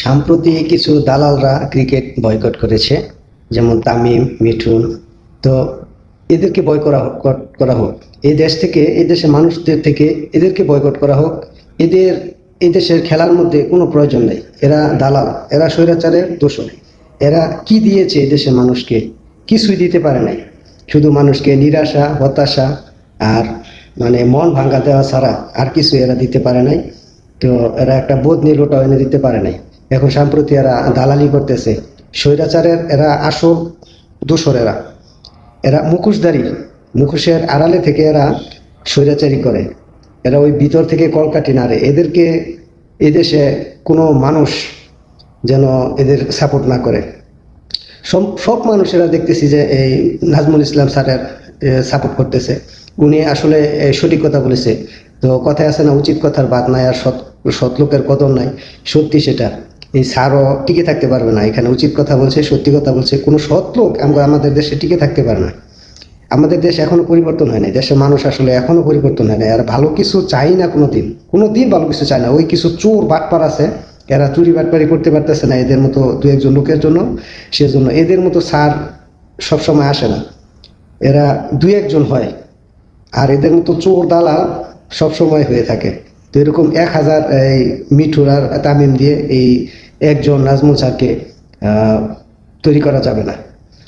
সম্প্রতি কিছু দালালরা ক্রিকেট বয়কট করেছে, যেমন তামিম, মিঠুন। তো এদেরকে করা হোক। এই দেশ থেকে, এই দেশের মানুষদের থেকে এদেরকে বয়কট করা হোক। এদের এই দেশের খেলার মধ্যে কোনো প্রয়োজন নেই। এরা দালাল, এরা স্বৈরাচারের দোষর। এরা কি দিয়েছে এই দেশের মানুষকে? কিছুই দিতে পারে নাই। শুধু মানুষকে নিরাশা, হতাশা আর মন ভাঙা দেওয়া ছাড়া আর কিছু এরা দিতে পারে নাই। তো এরা একটা বোধ নিরোটা এনে দিতে পারে নাই। এখন সম্প্রতি এরা দালালি করতেছে। স্বৈরাচারের এরা আসল দোসর। এরা এরা মুখোশধারী। মুখোশের আড়ালে থেকে এরা স্বৈরাচারী করে। এরা ওই ভিতর থেকে কলকাঠি নাড়ে। এদেরকে এদেশে কোনো মানুষ যেন এদের সাপোর্ট না করে। সব সব মানুষেরা দেখতেছি যে এই নাজমুল ইসলাম স্যারের সাপোর্ট করতেছে। উনি আসলে সঠিক কথা বলেছে। তো কথায় আছে না, উচিত কথার বাদ নাই আর সৎ সৎ লোকের কদর নাই। সত্যি সেটা। এই স্যারও টিকে থাকতে পারবে না এখানে। উচিত কথা বলছে, সত্যি কথা বলছে। কোনো সৎ লোক আমাদের দেশে টিকে থাকতে পারে না। আমাদের দেশ এখনো পরিবর্তন হয় নাই। দেশের মানুষ আসলে এখনো পরিবর্তন হয় নাই। আর ভালো কিছু চাই না, কোনোদিন ভালো কিছু চায় না। ওই কিছু চোর বাটপার আছে, এরা চুরি বাটপারি করতে পারতেছে না এদের মতো দু একজন লোকের জন্য। সেজন্য এদের মতো স্যার সবসময় আসে না, এরা দুই একজন হয়। আর এদের মতো চোর দালাল সবসময় হয়ে থাকে। তো এরকম 1,000 এই মিঠুর আর তামিম দিয়ে এই একজন নাজমুল স্যারকে তৈরি করা যাবে না।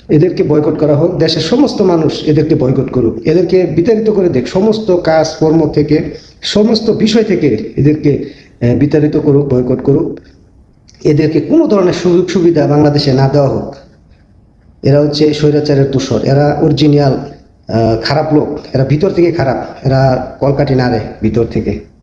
এদেরকে বয়কট করা হোক। দেশের সমস্ত মানুষ এদেরকে বয়কট করুক। এদেরকে বিতাড়িত করে দেখ, সমস্ত কাজ কর্ম থেকে, সমস্ত বিষয় থেকে এদেরকে বিতাড়িত করুক, বয়কট করুক। এদেরকে কোনো ধরনের সুযোগ সুবিধা বাংলাদেশে না দেওয়া হোক। এরা হচ্ছে স্বৈরাচারের দোসর। এরা অরিজিনাল খারাপ লোক। এরা ভিতর থেকে খারাপ। এরা কলকাঠি নাড়ে ভিতর থেকে।